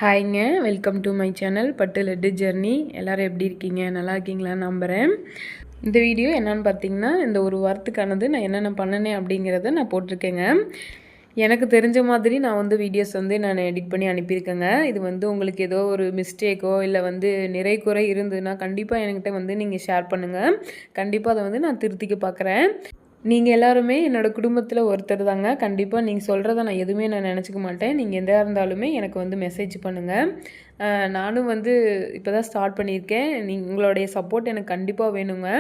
ஹாய்ங்க, welcome to my channel பட்டு laddu journey. எல்லோரும் எப்படி இருக்கீங்க? நல்லா இருக்கீங்களான்னு நம்புகிறேன். இந்த வீடியோ என்னென்னு பார்த்தீங்கன்னா, இந்த ஒரு வாரத்துக்கானது நான் என்னென்ன பண்ணினேன் அப்படிங்கிறத நான் போட்டிருக்கேங்க. எனக்கு தெரிஞ்ச மாதிரி நான் வந்து வீடியோஸ் வந்து நான் எடிட் பண்ணி அனுப்பியிருக்கேங்க. இது வந்து உங்களுக்கு ஏதோ ஒரு மிஸ்டேக்கோ இல்லை வந்து நிறை குறை இருந்ததுன்னா கண்டிப்பாக என்கிட்ட வந்து நீங்கள் ஷேர் பண்ணுங்கள். கண்டிப்பாக அதை வந்து நான் திருத்திக்க பார்க்குறேன். நீங்கள் எல்லாருமே என்னோடய குடும்பத்தில் ஒருத்தர் தாங்க. கண்டிப்பாக நீங்கள் சொல்கிறத நான் எதுவுமே நான் நினச்சிக்க மாட்டேன். நீங்கள் எதாக இருந்தாலுமே எனக்கு வந்து மெசேஜ் பண்ணுங்கள். நானும் வந்து இப்போ தான் ஸ்டார்ட் பண்ணியிருக்கேன். உங்களுடைய சப்போர்ட் எனக்கு கண்டிப்பாக வேணுங்க.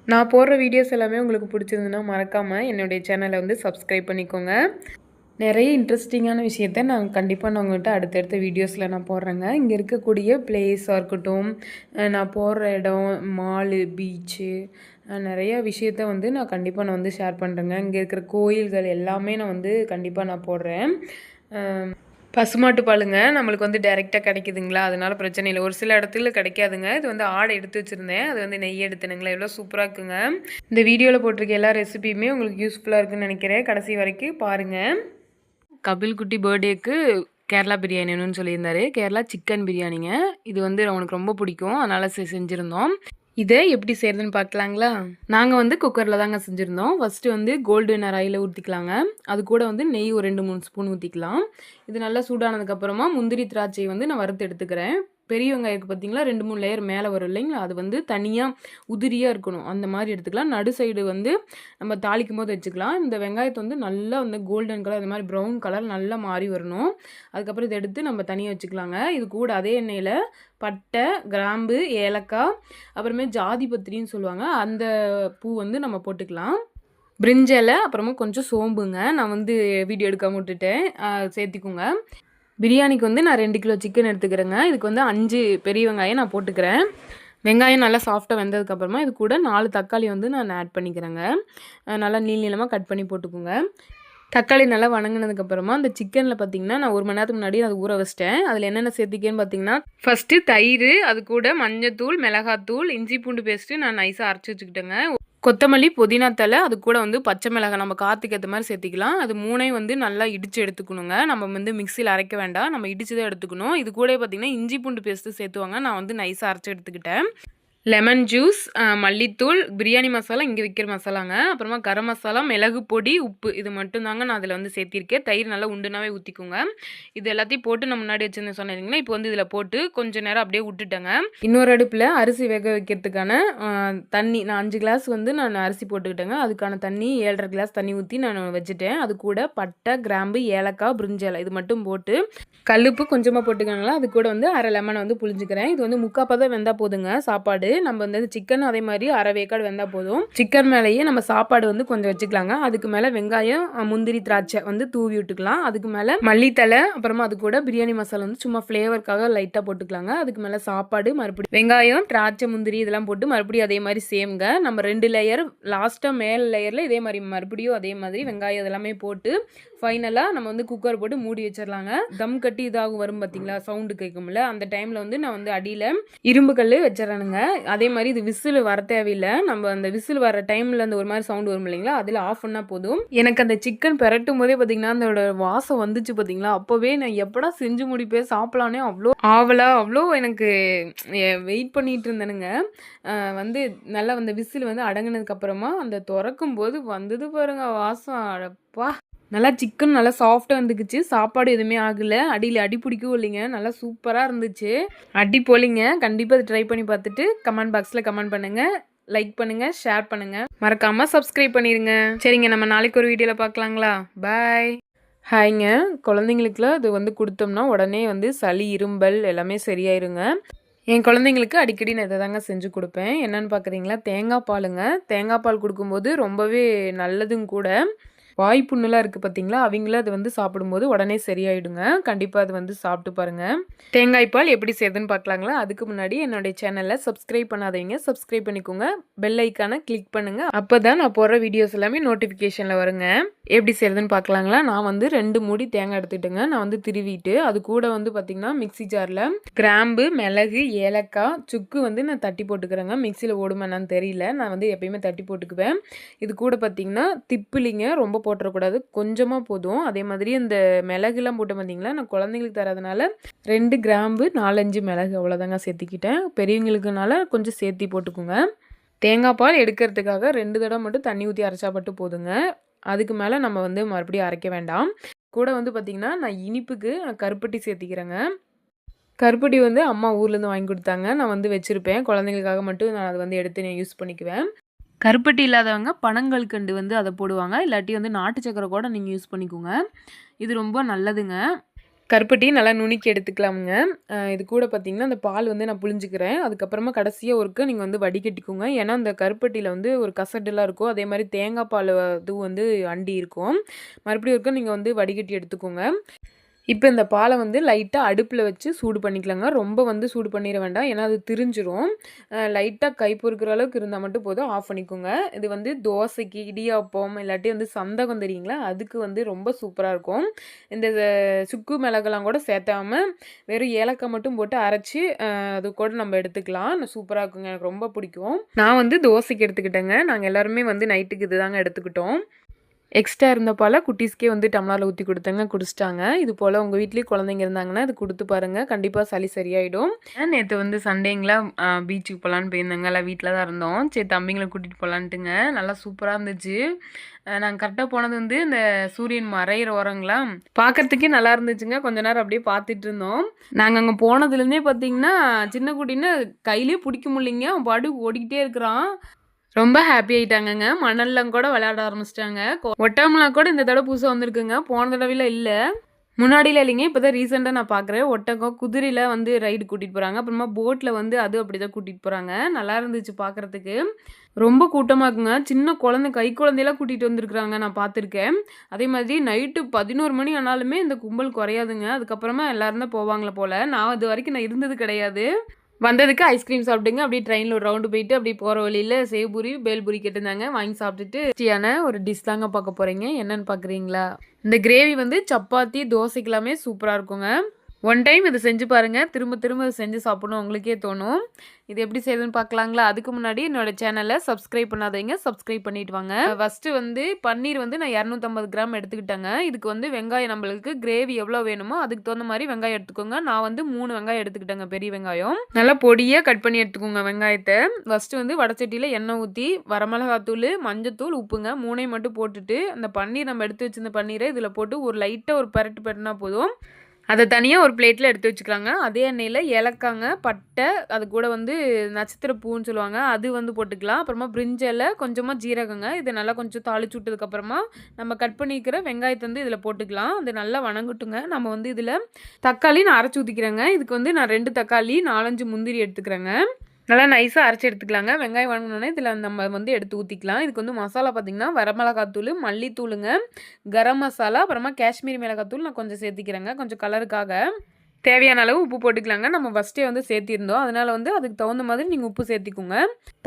நான் போடுற வீடியோஸ் எல்லாமே உங்களுக்கு பிடிச்சிருந்துன்னா மறக்காமல் என்னுடைய சேனலை வந்து சப்ஸ்கிரைப் பண்ணிக்கோங்க. நிறைய இன்ட்ரெஸ்டிங்கான விஷயத்த நான் கண்டிப்பாக உங்கள்கிட்ட அடுத்தடுத்த வீடியோஸில் நான் போடுறேங்க. இங்கே இருக்கக்கூடிய பிளேஸாக இருக்கட்டும், நான் போடுற இடம், மாலு, பீச்சு, நிறையா விஷயத்த வந்து நான் கண்டிப்பாக நான் வந்து ஷேர் பண்ணுறேங்க. இங்கே இருக்கிற கோயில்கள் எல்லாமே நான் வந்து கண்டிப்பாக நான் போடுறேன். பசுமாட்டு பாலுங்க நம்மளுக்கு வந்து டைரெக்டாக கிடைக்குதுங்களா, அதனால பிரச்சனை இல்லை. ஒரு சில இடத்துல கிடைக்காதுங்க. இது வந்து ஆடை எடுத்து வச்சுருந்தேன், அது வந்து நெய் எடுத்துனுங்களா, எவ்வளோ சூப்பராக இருக்குங்க. இந்த வீடியோவில் போட்டிருக்க எல்லா ரெசிபியுமே உங்களுக்கு யூஸ்ஃபுல்லாக இருக்குன்னு நினைக்கிறேன். கடைசி வரைக்கும் பாருங்கள். கபில் குட்டி பர்த்டேக்கு கேரளா பிரியாணி வேணும்னு சொல்லியிருந்தாரு. கேரளா சிக்கன் பிரியாணிங்க. இது வந்து அவனுக்கு ரொம்ப பிடிக்கும், அதனால் செஞ்சுருந்தோம். இதை எப்படி செய்கிறதுன்னு பார்க்கலாங்களா? நாங்கள் வந்து குக்கரில் தாங்க செஞ்சுருந்தோம். ஃபஸ்ட்டு வந்து கோல்டு வினர் ஆயிலை ஊற்றிக்கலாங்க. அது கூட வந்து நெய் ஒரு 2-3 ஸ்பூன் ஊற்றிக்கலாம். இது நல்லா சூடானதுக்கப்புறமா முந்திரி திராட்சை வந்து நான் வறுத்து எடுத்துக்கிறேன். பெரிய வெங்காயத்துக்கு பார்த்தீங்களா 2-3 லேயர் மேலே வரும் இல்லைங்களா, அது வந்து தனியாக உதிரியாக இருக்கணும், அந்த மாதிரி எடுத்துக்கலாம். நடு சைடு வந்து நம்ம தாளிக்கும் போது வச்சுக்கலாம். இந்த வெங்காயத்தை வந்து நல்லா வந்து கோல்டன் கலர், இந்த மாதிரி ப்ரௌன் கலர் நல்லா மாறி வரணும். அதுக்கப்புறம் இதை எடுத்து நம்ம தனியாக வச்சுக்கலாங்க. இது கூட அதே எண்ணெயில் பட்டை, கிராம்பு, ஏலக்காய், அப்புறமே ஜாதி பத்திரின்னு சொல்லுவாங்க, அந்த பூ வந்து நம்ம போட்டுக்கலாம். பிரிஞ்சலை, அப்புறமா கொஞ்சம் சோம்புங்க. நான் வந்து வீடியோ எடுக்காம விட்டுட்டேன், சேர்த்திக்கோங்க. பிரியாணிக்கு வந்து நான் 2 கிலோ சிக்கன் எடுத்துக்கிறேங்க. இதுக்கு வந்து 5 பெரிய வெங்காயம் நான் போட்டுக்கிறேன். வெங்காயம் நல்லா சாஃப்டாக வெந்ததுக்கப்புறமா இது கூட 4 தக்காளி வந்து நான் ஆட் பண்ணிக்கிறேங்க. நல்லா நீளமாக கட் பண்ணி போட்டுக்கோங்க. தக்காளி நல்லா வணங்கினதுக்கப்புறமா அந்த சிக்கனில் பார்த்திங்கன்னா நான் 1 மணி நேரத்துக்கு முன்னாடி அதை ஊற வச்சிட்டேன். அதில் என்னென்ன சேர்த்திக்கேன்னு பார்த்தீங்கன்னா, ஃபஸ்ட்டு தயிர், அது கூட மஞ்சத்தூள், மிளகாத்தூள், இஞ்சி பூண்டு பேஸ்ட்டு நான் நைஸாக அரைச்சி வச்சுக்கிட்டேங்க. கொத்தமல்லி, புதினா தழை, அது கூட வந்து பச்சை மிளகாய் நம்ம காற்றுக்கு ஏற்ற மாதிரி சேர்த்திக்கலாம். அது 3ஐயும் வந்து நல்லா இடித்து எடுத்துக்கணுங்க. நம்ம வந்து மிக்சியில் அரைக்க வேண்டாம், நம்ம இடித்து தான் எடுத்துக்கணும். இது கூட பார்த்திங்கன்னா இஞ்சி பூண்டு பேஸ்ட்டு சேர்த்துவாங்க. நான் வந்து நைஸாக அரைச்சி எடுத்துக்கிட்டேன். லெமன் ஜூஸ், மல்லித்தூள், பிரியாணி மசாலா, இங்கே விற்கிற மசாலாங்க, அப்புறமா கரம் மசாலா, மிளகு பொடி, உப்பு, இது மட்டும் தாங்க நான் அதில் வந்து சேர்த்திருக்கேன். தயிர் நல்லா உண்டுனாவே ஊற்றிக்கோங்க. இது எல்லாத்தையும் போட்டு நான் முன்னாடி வச்சுருந்தேன் சொன்னீங்கன்னா, இப்போ வந்து இதில் போட்டு கொஞ்சம் நேரம் அப்படியே விட்டுட்டேங்க. இன்னொரு அடுப்பில் அரிசி வேக வைக்கிறதுக்கான தண்ணி, நான் 5 கிளாஸ் வந்து நான் அரிசி போட்டுக்கிட்டேங்க. அதுக்கான தண்ணி 7.5 கிளாஸ் தண்ணி ஊற்றி நான் வச்சுட்டேன். அது கூட பட்டை, கிராம்பு, ஏலக்காய், பிரிஞ்சலை இது மட்டும் போட்டு கல்லுப்பு கொஞ்சமாக போட்டுக்கோங்களா. அது கூட வந்து அரை லெமனை வந்து புளிஞ்சுக்கிறேன். இது வந்து 3/4 பதம் வெந்தால் போதுங்க சாப்பாடு. நம்ம வந்து சிக்கன் அதே மாதிரி அரை வேக்காடு வெந்தால் போதும். சிக்கன் மேலேயே நம்ம சாப்பாடு வந்து கொஞ்சம் வச்சுக்கலாங்க. அதுக்கு மேலே வெங்காயம், முந்திரி, திராட்சை வந்து தூவி விட்டுக்கலாம். அதுக்கு மேலே மல்லித்தலை, அப்புறமா அது கூட பிரியாணி மசாலா வந்து சும்மா ஃப்ளேவருக்காக லைட்டாக போட்டுக்கலாங்க. அதுக்கு மேலே சாப்பாடு, மறுபடியும் வெங்காயம், திராட்சை, முந்திரி இதெல்லாம் போட்டு மறுபடியும் அதே மாதிரி சேம்ங்க. நம்ம 2 லேயர் லாஸ்ட்டாக மேல் லேயரில் இதே மாதிரி மறுபடியும் அதே மாதிரி வெங்காயம் இதெல்லாமே போட்டு ஃபைனலாக நம்ம வந்து குக்கர் போட்டு மூடி வச்சிடலாங்க. தம் கட்டி இதாகும் வரும் பார்த்தீங்களா, சவுண்டு கேட்கும்ல, அந்த டைமில் வந்து நான் வந்து அடியில் இரும்பு கல் வச்சிடறேனுங்க. அதே மாதிரி இது விசில் வர தேவையில்லை. நம்ம அந்த விசில் வர டைமில் அந்த ஒரு மாதிரி சவுண்டு வரும் இல்லைங்களா, அதில் ஆஃப் பண்ணால் போதும். எனக்கு அந்த சிக்கன் பெரட்டும் போதே பார்த்தீங்கன்னா அதோட வாசம் வந்துச்சு பார்த்தீங்களா, அப்போவே நான் எப்படா செஞ்சு முடிப்பேன் சாப்பிடலானே அவ்வளோ ஆவலாக அவ்வளோ எனக்கு வெயிட் பண்ணிகிட்டு இருந்தேனுங்க. வந்து நல்லா அந்த விசில் வந்து அடங்கினதுக்கப்புறமா அந்த திறக்கும் போது வந்தது பாருங்க வாசம், அடப்பா, நல்லா சிக்கன் நல்லா சாஃப்டாக வந்துக்குச்சு. சாப்பாடு எதுவுமே ஆகலை, அடியில் அடி பிடிக்கவும் இல்லைங்க, நல்லா சூப்பராக இருந்துச்சு. அடி போலிங்க. கண்டிப்பாக அதை ட்ரை பண்ணி பார்த்துட்டு கமெண்ட் பாக்ஸில் கமெண்ட் பண்ணுங்கள், லைக் பண்ணுங்கள், ஷேர் பண்ணுங்கள், மறக்காமல் சப்ஸ்கிரைப் பண்ணிடுங்க. சரிங்க, நம்ம நாளைக்கு ஒரு வீடியோவில் பார்க்கலாங்களா? பாய். ஹாய்ங்க, குழந்தைங்களுக்குலாம் இது வந்து கொடுத்தோம்னா உடனே வந்து சளி, இரும்பல் எல்லாமே சரியாயிருங்க. என் குழந்தைங்களுக்கு அடிக்கடி நான் இதை தாங்க செஞ்சு கொடுப்பேன். என்னென்னு பார்க்குறீங்களா, தேங்காய் பாலுங்க. தேங்காய் பால் கொடுக்கும்போது ரொம்பவே நல்லதும் கூட. வாய்ப்புண்ணுலாம் இருக்குது பார்த்தீங்களா, அவங்களும் அது வந்து சாப்பிடும்போது உடனே சரியாயிடுங்க. கண்டிப்பாக அது வந்து சாப்பிட்டு பாருங்கள். தேங்காய் பால் எப்படி செய்யுதுன்னு பார்க்கலாங்களா? அதுக்கு முன்னாடி என்னுடைய சேனலை சப்ஸ்கிரைப் பண்ணாதீங்க, சப்ஸ்கிரைப் பண்ணிக்கோங்க. பெல் ஐக்கானை கிளிக் பண்ணுங்கள். அப்போ தான் நான் போடுற வீடியோஸ் எல்லாமே நோட்டிஃபிகேஷனில் வருங்க. எப்படி செய்யுதுன்னு பார்க்கலாங்களா? நான் வந்து 2 மூடி தேங்காய் எடுத்துக்கிட்டேங்க. நான் வந்து திருவிட்டு அது கூட வந்து பார்த்திங்கன்னா மிக்சி ஜாரில் கிராம்பு, மிளகு, ஏலக்காய், சுக்கு வந்து நான் தட்டி போட்டுக்கிறேங்க. மிக்சியில் ஓடுமா என்னன்னு தெரியல, நான் வந்து எப்பயுமே தட்டி போட்டுக்குவேன். இது கூட பார்த்திங்கன்னா திப்பிலிங்க, ரொம்ப போட்டுறக்கூடாது, கொஞ்சமாக போதும். அதே மாதிரி இந்த மிளகுலாம் போட்டு பார்த்தீங்களா, நான் குழந்தைங்களுக்கு தரதுனால 2 கிராம்பு 4-5 மிளகு அவ்வளோதாங்க சேர்த்திக்கிட்டேன். பெரியவங்களுக்குனால கொஞ்சம் சேர்த்தி போட்டுக்கோங்க. தேங்காய் பால் எடுக்கிறதுக்காக 2 தடவை மட்டும் தண்ணி ஊற்றி அரைச்சா மட்டும் போதுங்க. அதுக்கு மேலே நம்ம வந்து மறுபடியும் அரைக்க வேண்டாம். கூட வந்து பார்த்திங்கன்னா நான் இனிப்புக்கு கருப்பட்டி சேர்த்திக்கிறேங்க. கருப்பட்டி வந்து அம்மா ஊர்லேருந்து வாங்கி கொடுத்தாங்க. நான் வந்து வச்சுருப்பேன். குழந்தைங்களுக்காக மட்டும் நான் அதை வந்து எடுத்து நான் யூஸ் பண்ணிக்குவேன். கருப்பட்டி இல்லாதவங்க பனங்கல்கண்டு வந்து அதை போடுவாங்க. இல்லாட்டி வந்து நாட்டு சக்கரை கூட நீங்கள் யூஸ் பண்ணிக்கோங்க. இது ரொம்ப நல்லதுங்க. கருப்பட்டி நல்லா நுணுக்கி எடுத்துக்கலாமுங்க. இது கூட பார்த்திங்கன்னா அந்த பால் வந்து நான் புழிஞ்சிக்கிறேன். அதுக்கப்புறமா கடைசியாக ஒருக்க நீங்கள் வந்து வடிகட்டிக்கோங்க. ஏன்னா அந்த கருப்பட்டியில் வந்து ஒரு கசடுலாம் இருக்கும். அதே மாதிரி தேங்காய் பால் இதுவும் வந்து அண்டி இருக்கும். மறுபடியும் ஒருக்க நீங்கள் வந்து வடிகட்டி எடுத்துக்கோங்க. இப்போ இந்த பாலை வந்து லைட்டாக அடுப்பில் வச்சு சூடு பண்ணிக்கலாங்க. ரொம்ப வந்து சூடு பண்ணிட வேண்டாம். ஏன்னா அது திரிஞ்சிரும். லைட்டாக கை பொறுக்கிற அளவுக்கு இருந்தால் மட்டும் போதும். ஆஃப் பண்ணிக்கோங்க. இது வந்து தோசைக்கு, இடியாப்பம் இல்லாட்டி வந்து சந்தகம் தெரியுங்களா, அதுக்கு வந்து ரொம்ப சூப்பராக இருக்கும். இந்த சுக்கு மிளகெல்லாம் கூட சேர்த்தாம வெறும் ஏலக்காய் மட்டும் போட்டு அரைச்சி அது கூட நம்ம எடுத்துக்கலாம். சூப்பராக இருக்குங்க. எனக்கு ரொம்ப பிடிக்கும். நான் வந்து தோசைக்கு எடுத்துக்கிட்டேங்க. நாங்கள் எல்லாருமே வந்து நைட்டுக்கு இது தாங்க எடுத்துக்கிட்டோம். எக்ஸ்ட்ரா இருந்த பாலை குட்டீஸ்க்கே வந்து டம்ளரில் ஊற்றி கொடுத்தேங்க, குடிச்சிட்டாங்க. இது போல் உங்கள் வீட்லேயும் குழந்தைங்க இருந்தாங்கன்னா இது கொடுத்து பாருங்கள். கண்டிப்பாக சளி சரியாயிடும். நேற்று வந்து சண்டேங்களா பீச்சுக்கு போகலான்னு போயிருந்தேங்க. எல்லாம் வீட்டில் தான் இருந்தோம். சரி தம்பிங்களை கூட்டிகிட்டு போகலான்ட்டுங்க. நல்லா சூப்பராக இருந்துச்சு. நாங்கள் கரெக்டாக போனது வந்து இந்த சூரியன் மறையிற ஓரங்களா பார்க்குறதுக்கே நல்லா இருந்துச்சுங்க. கொஞ்ச நேரம் அப்படியே பார்த்துட்டு இருந்தோம். நாங்கள் அங்கே போனதுலேருந்தே பார்த்தீங்கன்னா சின்ன குட்டின்னு கையிலேயே பிடிக்க முடியலைங்க. அவன் பாட்டுக்கு ஓடிக்கிட்டே இருக்கிறான். ரொம்ப ஹாப்பி ஆயிட்டாங்கங்க. மணல்லாம் கூட விளையாட ஆரம்பிச்சிட்டாங்க. ஒட்டகம்லாம் கூட இந்த தடவை புதுசாக வந்திருக்குங்க. போன தடவையில் இல்லை, முன்னாடியில் இல்லைங்க. இப்போ தான் ரீசெண்டாக நான் பார்க்குறேன். ஒட்டகம் குதிரையில் வந்து ரைடு கூட்டிகிட்டு போகிறாங்க. அப்புறமா போட்டில் வந்து அது அப்படி தான் கூட்டிகிட்டு போகிறாங்க. நல்லா இருந்துச்சு பார்க்குறதுக்கு. ரொம்ப கூட்டமாக இருக்குங்க. சின்ன குழந்தை கை குழந்தையெல்லாம் கூட்டிகிட்டு வந்திருக்குறாங்க, நான் பார்த்துருக்கேன். அதே மாதிரி நைட்டு 11 மணி ஆனாலுமே இந்த கும்பல் குறையாதுங்க. அதுக்கப்புறமா எல்லோரும் தான் போவாங்களே போல். நான் இது வரைக்கும் நான் இருந்தது கிடையாது. வந்ததுக்கு ஐஸ்கிரீம் சாப்பிட்டுங்க. அப்படியே ட்ரெயினில் ஒரு ரவுண்டு போயிட்டு அப்படியே போகிற வழியில் சேவ்பூரி பேல்பூரி கேட்டிருந்தாங்க, வாங்கி சாப்பிட்டுட்டு டேஸ்டியான ஒரு டிஷ் தாங்க பார்க்க போகிறீங்க. என்னென்னு பார்க்குறீங்களா? இந்த கிரேவி வந்து சப்பாத்தி தோசைக்கெல்லாமே சூப்பராக இருக்குங்க. ஒன் டைம் இதை செஞ்சு பாருங்கள். திரும்ப திரும்ப இதை செஞ்சு சாப்பிடணும் உங்களுக்கே தோணும். இது எப்படி செய்யுதுன்னு பார்க்கலாங்களா? அதுக்கு முன்னாடி என்னோட சேனலை சப்ஸ்கிரைப் பண்ணாதீங்க, சப்ஸ்கிரைப் பண்ணிட்டு வாங்க. ஃபஸ்ட்டு வந்து பன்னீர் வந்து நான் 250 கிராம் எடுத்துக்கிட்டேங்க. இதுக்கு வந்து வெங்காயம் நம்மளுக்கு கிரேவி எவ்வளோ வேணுமோ அதுக்கு தகுந்த மாதிரி வெங்காயம் எடுத்துக்கோங்க. நான் வந்து 3 வெங்காயம் எடுத்துக்கிட்டேங்க, பெரிய வெங்காயம். நல்லா பொடியாக கட் பண்ணி எடுத்துக்கோங்க வெங்காயத்தை. ஃபஸ்ட்டு வந்து வடச்சட்டியில் எண்ணெய் ஊற்றி வரமிளகாத்தூள், மஞ்சத்தூள், உப்புங்க 3ஐயும் மட்டும் போட்டுட்டு அந்த பன்னீர் நம்ம எடுத்து வச்சிருந்த பன்னீரை இதில் போட்டு ஒரு லைட்டாக ஒரு பரட்டு பரட்டுனா போதும். அதை தனியாக ஒரு பிளேட்டில் எடுத்து வச்சுக்கலாங்க. அதே எண்ணெயில் ஏலக்காங்க, பட்டை, அது கூட வந்து நட்சத்திர பூன்னு சொல்லுவாங்க, அது வந்து போட்டுக்கலாம். அப்புறமா பிரிஞ்சலை, கொஞ்சமாக ஜீரகங்க. இதை நல்லா கொஞ்சம் தாளிச்சு விட்டதுக்கப்புறமா நம்ம கட் பண்ணிக்கிற வெங்காயத்தை வந்து இதில் போட்டுக்கலாம். அது நல்லா வணங்கட்டுங்க. நம்ம வந்து இதில் தக்காளி நான் அரைச்சி ஊற்றிக்கிறேங்க. இதுக்கு வந்து நான் 2 தக்காளி 4-5 முந்திரி எடுத்துக்கிறேங்க. நல்லா நைஸாக அரைச்சி எடுத்துக்கலாங்க. வெங்காயம் வணங்கினோடனே இதில் நம்ம வந்து எடுத்து ஊற்றிக்கலாம். இதுக்கு வந்து மசாலா பார்த்திங்கன்னா வரமிளகாத்தூள், மல்லித்தூளுங்க, கரம் மசாலா, அப்புறமா காஷ்மீரி மிளகாத்தூள் நான் கொஞ்சம் சேர்த்திக்கிறேங்க, கொஞ்சம் கலருக்காக. தேவையான அளவு உப்பு போட்டுக்கலாங்க. நம்ம ஃபஸ்ட்டே வந்து சேர்த்திருந்தோம். அதனால் வந்து அதுக்கு தகுந்த மாதிரி நீங்கள் உப்பு சேர்த்திக்கோங்க.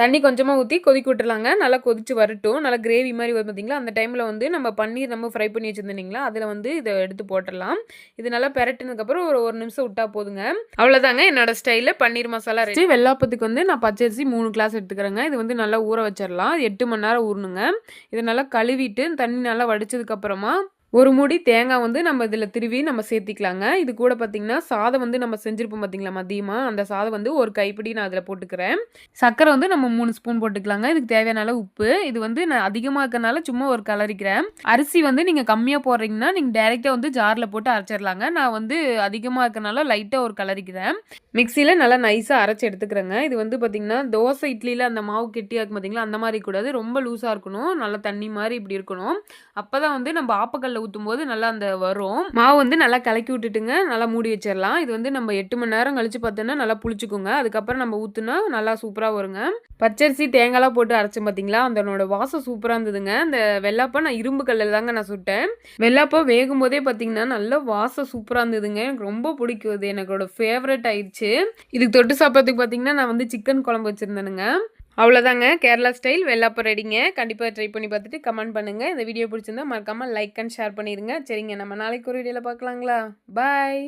தண்ணி கொஞ்சமாக ஊற்றி கொதிக்க விட்டுலாங்க. நல்லா கொதித்து வரட்டும். நல்லா கிரேவி மாதிரி வரும் பார்த்திங்களா? அந்த டைமில் வந்து நம்ம பன்னீர் நம்ம ஃப்ரை பண்ணி வச்சுருந்தீங்களா, அதில் வந்து இதை எடுத்து போட்டுடலாம். இது நல்லா பெரட்டினதுக்கப்புறம் ஒரு நிமிஷம் விட்டால் போதுங்க. அவ்வளோதாங்க என்னோடய ஸ்டைலில் பன்னீர் மசாலா ரெடி. வெள்ளாப்பத்துக்கு வந்து நான் பச்சரிசி 3 கிளாஸ் எடுத்துக்கிறேங்க. இது வந்து நல்லா ஊற வச்சிடலாம். 8 மணி நேரம் ஊறணுங்க. இதை நல்லா கழுவிட்டு தண்ணி நல்லா வடித்ததுக்கப்புறமா ஒரு மூடி தேங்காய் வந்து நம்ம இதில் திருவி நம்ம சேர்த்திக்கலாங்க. இது கூட பார்த்திங்கன்னா சாதம் வந்து நம்ம செஞ்சுருப்போம் பார்த்திங்களா மதியமாக, அந்த சாதம் வந்து ஒரு கைப்பிடி நான் அதில் போட்டுக்கிறேன். சர்க்கரை வந்து நம்ம 3 ஸ்பூன் போட்டுக்கலாங்க. இதுக்கு தேவையான அளவு உப்பு. இது வந்து நான் அதிகமாக இருக்கிறனால சும்மா ஒரு கலரிக்கிறேன். அரிசி வந்து நீங்கள் கம்மியாக போடுறீங்கன்னா நீங்கள் டைரெக்டாக வந்து ஜாரில் போட்டு அரைச்சிடலாங்க. நான் வந்து அதிகமாக இருக்கிறனால லைட்டாக ஒரு கலரிக்கிறேன். மிக்சியில் நல்லா நைஸாக அரைச்சி எடுத்துக்கிறேங்க. இது வந்து பார்த்திங்கன்னா தோசை இட்லியில் அந்த மாவு கெட்டியாக இருக்கும் பார்த்திங்களா, அந்த மாதிரி கூடாது, ரொம்ப லூஸாக இருக்கணும். நல்லா தண்ணி மாதிரி இப்படி இருக்கணும். அப்போ தான் வந்து நம்ம ஆப்பக்கல்ல ஊற்றும் போது நல்லா அந்த வரும். மாவு வந்து நல்லா கலக்கி விட்டுட்டுங்க நல்லா மூடி வச்சிடலாம். இது வந்து நம்ம 8 மணி நேரம் கழிச்சு பார்த்தோன்னா நல்லா புளிச்சுக்குங்க. அதுக்கப்புறம் நம்ம ஊற்றுனா நல்லா சூப்பராக வருங்க. பச்சரிசி தேங்காய்லாம் போட்டு அரைச்சேன் பார்த்தீங்களா, அதனோட வாசம் சூப்பராக இருந்ததுங்க. அந்த வெள்ளாப்பம் நான் இரும்பு கல்லில் தாங்க நான் சுட்டேன். வெள்ளாப்பம் வேகும் போதே பார்த்தீங்கன்னா நல்ல வாசம் சூப்பராக இருந்ததுங்க. எனக்கு ரொம்ப பிடிக்கும். இது எனக்கோட ஃபேவரட் ஆயிடுச்சு. இதுக்கு தொட்டு சாப்பிட்றதுக்கு பார்த்தீங்கன்னா நான் வந்து சிக்கன் குழம்பு வச்சுருந்தேனுங்க. அவ்வளோதாங்க, கேரளா ஸ்டைல் வெள்ளாப்பம் ரெடிங்க. கண்டிப்பாக ட்ரை பண்ணி பார்த்துட்டு கமெண்ட் பண்ணுங்கள். இந்த வீடியோ பிடிச்சிருந்தா மறக்காமல் லைக் அண்ட் ஷேர் பண்ணிடுங்க. சரிங்க, நம்ம நாளைக்கு ஒரு வீடியோவில் பார்க்கலாங்களா? பாய்.